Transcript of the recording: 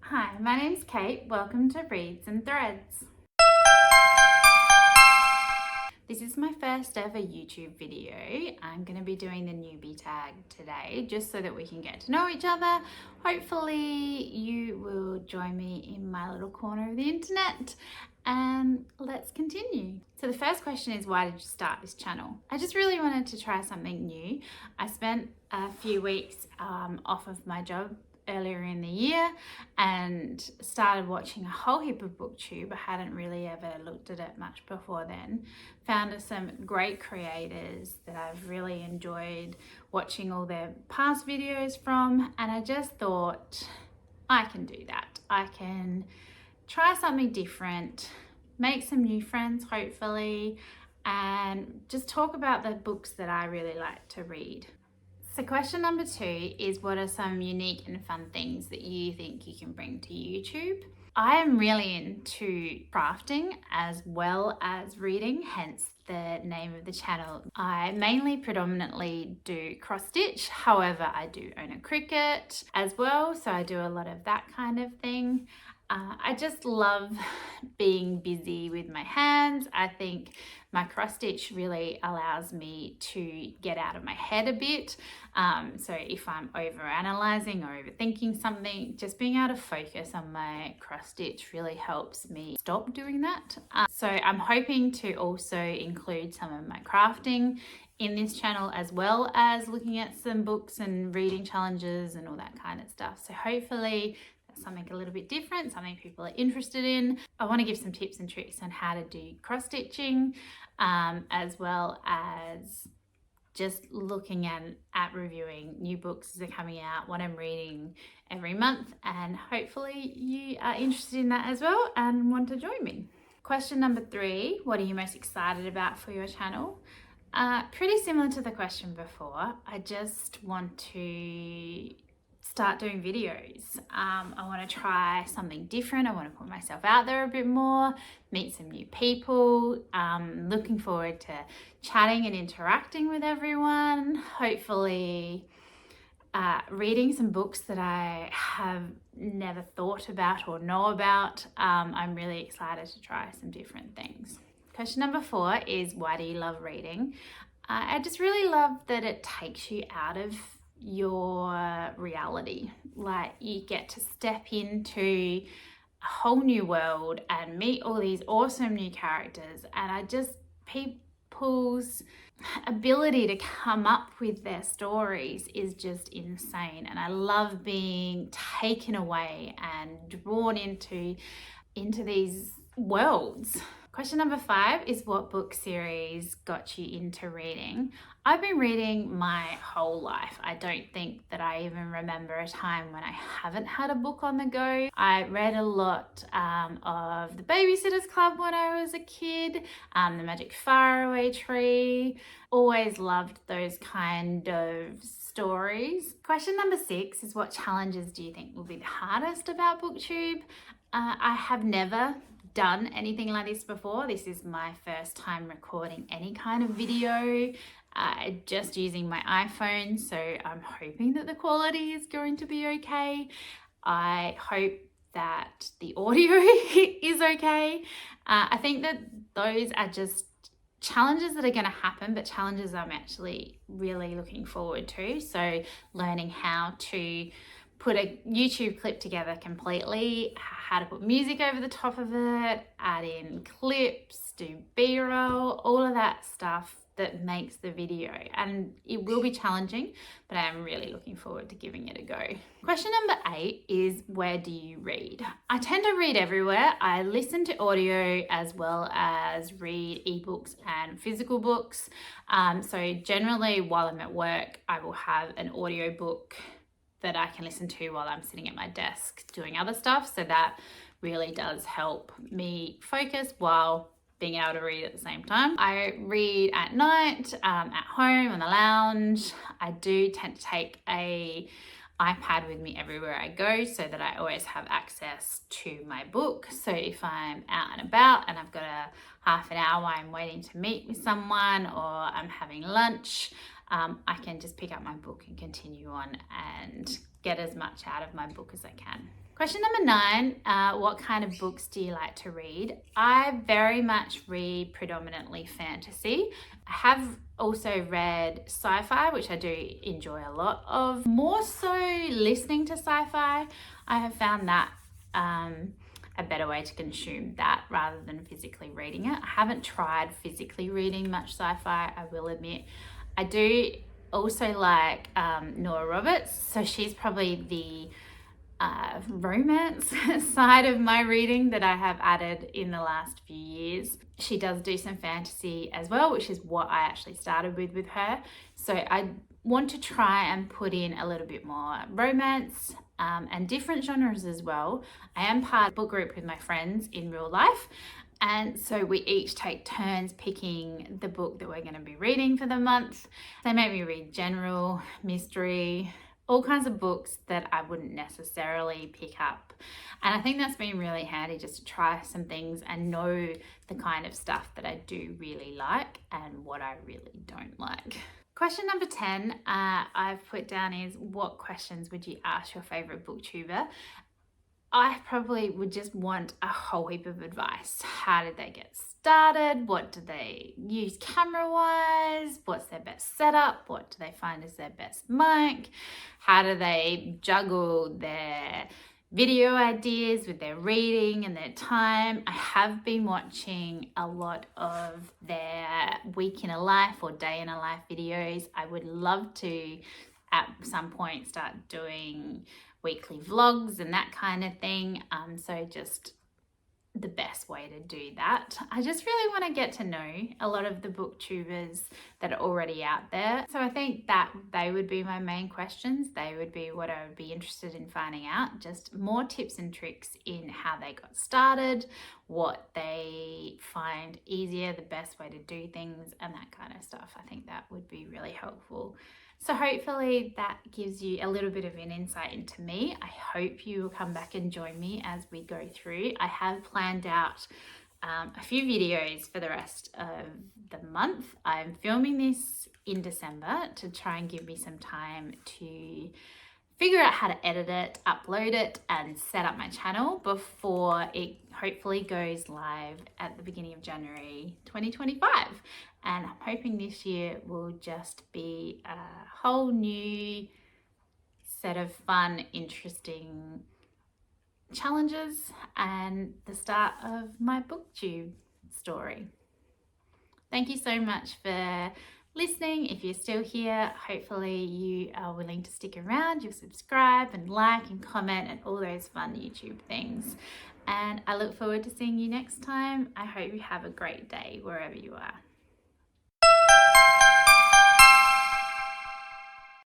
Hi, my name's Kate. Welcome to Reads and Threads. This is my first ever YouTube video. I'm going to be doing the newbie tag today just so that we can get to know each other. Hopefully you will join me in my little corner of the internet and let's continue. So the first question is, why did you start this channel? I just really wanted to try something new. I spent a few weeks off of my job earlier in the year and started watching a whole heap of booktube. I hadn't really ever looked at it much before then. Found some great creators that I've really enjoyed watching all their past videos from, and I just thought I can do that. I can try something different, make some new friends hopefully, and just talk about the books that I really like to read. So question number 2 is, what are some unique and fun things that you think you can bring to YouTube? I am really into crafting as well as reading, hence the name of the channel. I predominantly do cross stitch, however I do own a Cricut as well, so I do a lot of that kind of thing. I just love being busy with my hands. I think my cross stitch really allows me to get out of my head a bit. So if I'm over analyzing or overthinking something, just being able to focus on my cross stitch really helps me stop doing that. So I'm hoping to also include some of my crafting in this channel, as well as looking at some books and reading challenges and all that kind of stuff. So hopefully something a little bit different, something people are interested in. I want to give some tips and tricks on how to do cross stitching, as well as just looking at reviewing new books as they're coming out, what I'm reading every month, and hopefully you are interested in that as well and want to join me. Question number 3, what are you most excited about for your channel? Pretty similar to the question before. I just want to start doing videos. I want to try something different. I want to put myself out there a bit more, meet some new people. Looking forward to chatting and interacting with everyone. Hopefully reading some books that I have never thought about or know about. I'm really excited to try some different things. Question number 4 is, why do you love reading? I just really love that it takes you out of your reality. Like, you get to step into a whole new world and meet all these awesome new characters, and people's ability to come up with their stories is just insane, and I love being taken away and drawn into these worlds. Question number 5 is, what book series got you into reading? I've been reading my whole life. I don't think that I even remember a time when I haven't had a book on the go. I read a lot of The Babysitter's Club when I was a kid, The Magic Faraway Tree. Always loved those kind of stories. Question number 6 is, what challenges do you think will be the hardest about BookTube? I have never done anything like this before. This is my first time recording any kind of video, just using my iPhone, so I'm hoping that the quality is going to be okay. I hope that the audio is okay. I think that those are just challenges that are going to happen, but challenges I'm actually really looking forward to. So learning how to put a YouTube clip together completely, how to put music over the top of it, add in clips, do B-roll, all of that stuff that makes the video. And it will be challenging, but I am really looking forward to giving it a go. Question number 8 is, where do you read? I tend to read everywhere. I listen to audio as well as read ebooks and physical books. So generally while I'm at work, I will have an audio book that I can listen to while I'm sitting at my desk doing other stuff. So that really does help me focus while being able to read at the same time. I read at night, at home, on the lounge. I do tend to take a iPad with me everywhere I go so that I always have access to my book. So if I'm out and about and I've got a half an hour I'm waiting to meet with someone, or I'm having lunch, I can just pick up my book and continue on and get as much out of my book as I can. Question number 9, what kind of books do you like to read? I very much read predominantly fantasy. I have also read sci-fi, which I do enjoy a lot of. More so listening to sci-fi. I have found that a better way to consume that rather than physically reading it. I haven't tried physically reading much sci-fi, I will admit. I do also like Nora Roberts, so she's probably the romance side of my reading that I have added in the last few years. She does do some fantasy as well, which is what I actually started with her. So I want to try and put in a little bit more romance and different genres as well. I am part of a book group with my friends in real life. And so we each take turns picking the book that we're going to be reading for the month. They make me read general, mystery, all kinds of books that I wouldn't necessarily pick up. And I think that's been really handy just to try some things and know the kind of stuff that I do really like and what I really don't like. Question number 10 I've put down is, what questions would you ask your favorite booktuber? I probably would just want a whole heap of advice. How did they get started? What do they use camera-wise? What's their best setup? What do they find is their best mic? How do they juggle their video ideas with their reading and their time? I have been watching a lot of their week in a life or day in a life videos. I would love to at some point start doing weekly vlogs and that kind of thing. So just the best way to do that. I just really want to get to know a lot of the booktubers that are already out there. So I think that they would be my main questions. They would be what I would be interested in finding out. Just more tips and tricks in how they got started, what they find easier, the best way to do things, and that kind of stuff. I think that would be really helpful. So hopefully that gives you a little bit of an insight into me. I hope you will come back and join me as we go through. I have planned out a few videos for the rest of the month. I'm filming this in December to try and give me some time to figure out how to edit it, upload it, and set up my channel before it hopefully goes live at the beginning of January 2025. And I'm hoping this year will just be a whole new set of fun, interesting challenges and the start of my booktube story. Thank you so much for listening. If you're still here, hopefully you are willing to stick around. You'll subscribe and like and comment and all those fun YouTube things. And I look forward to seeing you next time. I hope you have a great day wherever you are.